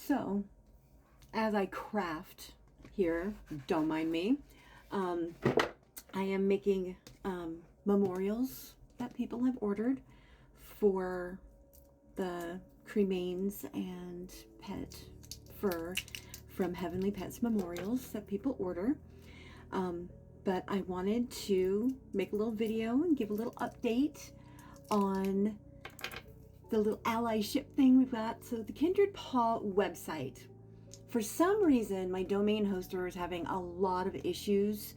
So, as I craft here, don't mind me, I am making memorials that people have ordered for the cremains and pet fur from Heavenly Pets Memorials that people order. But I wanted to make a little video and give a little update on the little allyship thing we've got. So the Kindred Paw website, for some reason, my domain hoster is having a lot of issues.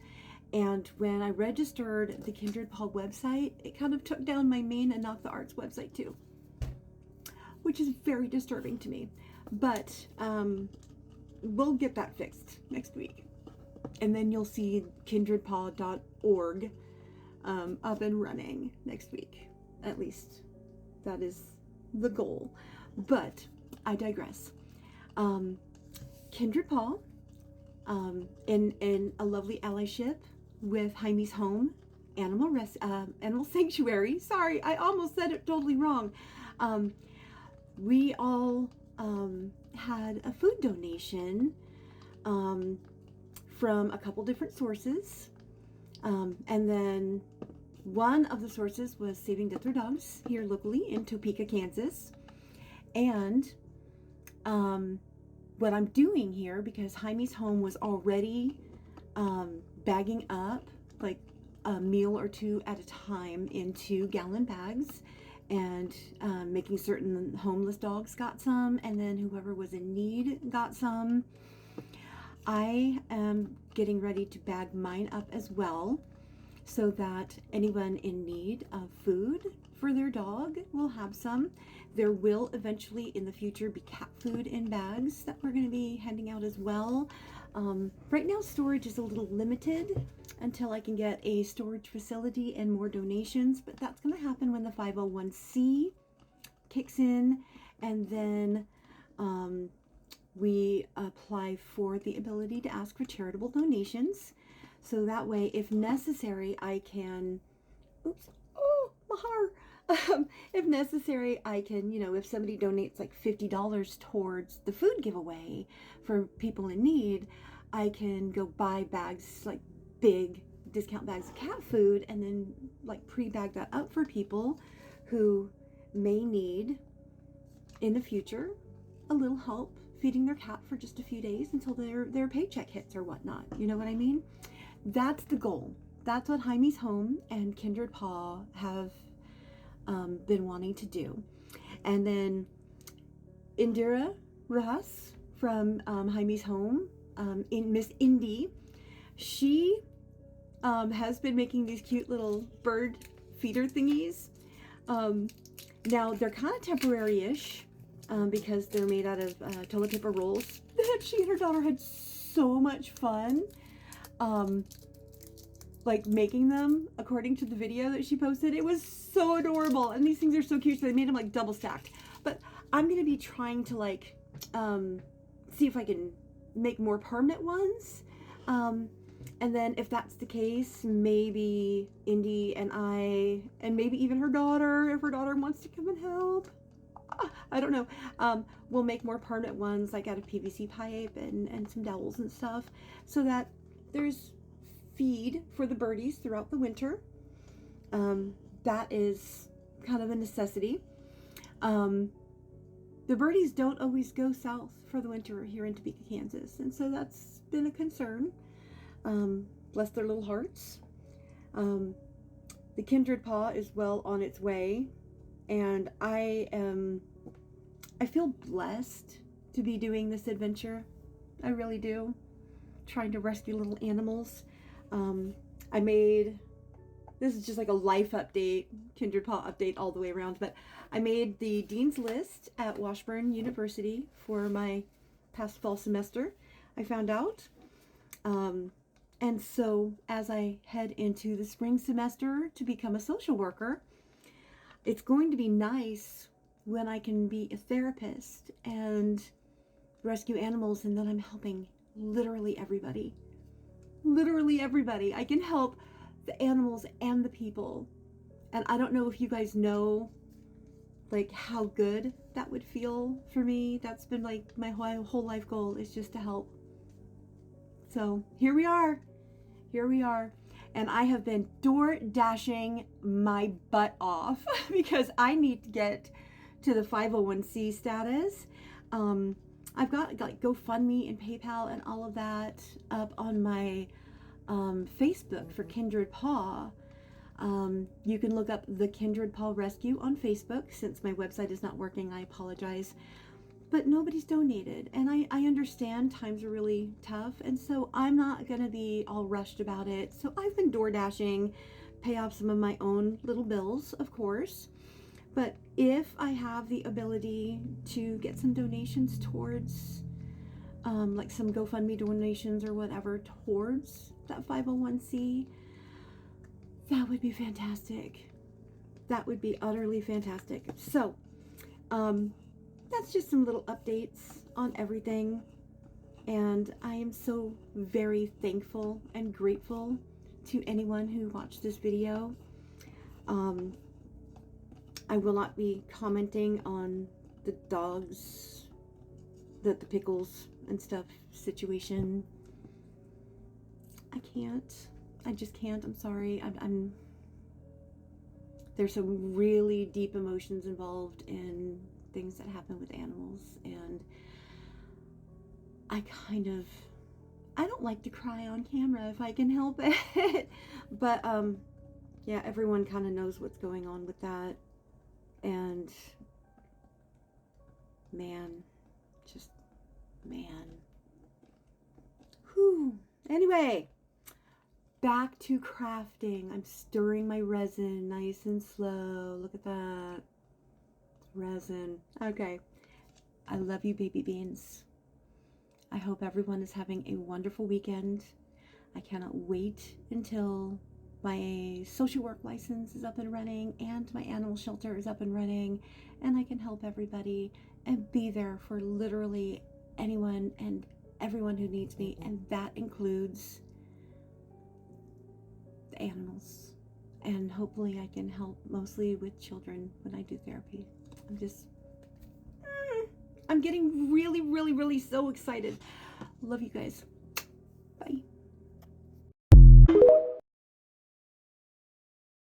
And when I registered the Kindred Paw website, it kind of took down my main and Knock the Arts website too, which is very disturbing to me. But we'll get that fixed next week. And then you'll see kindredpaw.org up and running next week. At least that is the goal. But I digress. Kindred Paw, in a lovely allyship with Jaime's Home Animal Sanctuary. Sorry, I almost said it totally wrong. We all had a food donation from a couple different sources. And then one of the sources was Saving Death for Dogs here locally in Topeka, Kansas. And what I'm doing here, because Jaime's Home was already bagging up like a meal or two at a time into gallon bags and making certain homeless dogs got some, and then whoever was in need got some. I am getting ready to bag mine up as well, so that anyone in need of food for their dog will have some. There will eventually in the future be cat food in bags that we're going to be handing out as well. Right now storage is a little limited until I can get a storage facility and more donations, but that's going to happen when the 501c kicks in, and then we apply for the ability to ask for charitable donations. So that way, if necessary, I can, if necessary, I can, if somebody donates like $50 towards the food giveaway for people in need, I can go buy bags, like big discount bags of cat food, and then like pre-bag that up for people who may need in the future a little help feeding their cat for just a few days until their paycheck hits or whatnot. You know what I mean? That's the goal. That's what Jaime's Home and Kindred Paw have been wanting to do. And then Indira Rojas from Jaime's Home, in Miss Indy, she has been making these cute little bird feeder thingies. Now they're kind of temporary-ish because they're made out of toilet paper rolls. She and her daughter had so much fun like making them according to the video that she posted. It was so adorable, and these things are so cute, so they made them like double stacked. But I'm gonna be trying to like see if I can make more permanent ones, and then if that's the case, maybe Indy and I, and maybe even her daughter, if her daughter wants to come and help, I don't know, we'll make more permanent ones like out of PVC pipe and some dowels and stuff, so that there's feed for the birdies throughout the winter. That is kind of a necessity. The birdies don't always go south for the winter here in Topeka, Kansas, and so that's been a concern. Bless their little hearts. The Kindred Paw is well on its way, and I feel blessed to be doing this adventure. I really do. Trying to rescue little animals. I made, this is just like a life update, Kindred Paw update all the way around, but I made the Dean's List at Washburn University for my past fall semester, I found out. And so as I head into the spring semester to become a social worker, it's going to be nice when I can be a therapist and rescue animals, and then I'm helping literally everybody. Literally everybody. I can help the animals and the people. And I don't know if you guys know like how good that would feel for me. That's been like my whole life goal, is just to help. So here we are. And I have been door dashing my butt off because I need to get to the 501c status. I've got like GoFundMe and PayPal and all of that up on my Facebook for Kindred Paw. You can look up the Kindred Paw Rescue on Facebook. Since my website is not working, I apologize. But nobody's donated, and I understand times are really tough, and so I'm not going to be all rushed about it. So I've been door dashing, pay off some of my own little bills, of course. But if I have the ability to get some donations towards, like some GoFundMe donations or whatever, towards that 501c, that would be fantastic. That would be utterly fantastic. So, that's just some little updates on everything. And I am so very thankful and grateful to anyone who watched this video. I will not be commenting on the dogs, the pickles and stuff situation. I can't. I just can't. I'm sorry. There's some really deep emotions involved in things that happen with animals, and I don't like to cry on camera if I can help it. But yeah, everyone kind of knows what's going on with that, and man, whew. Anyway, back to crafting. I'm stirring my resin nice and slow. Look at that resin. Okay, I love you, baby beans. I hope everyone is having a wonderful weekend. I cannot wait until my social work license is up and running and my animal shelter is up and running, and I can help everybody and be there for literally anyone and everyone who needs me, and that includes the animals. And hopefully I can help mostly with children when I do therapy. I'm getting really, really, really so excited. Love you guys.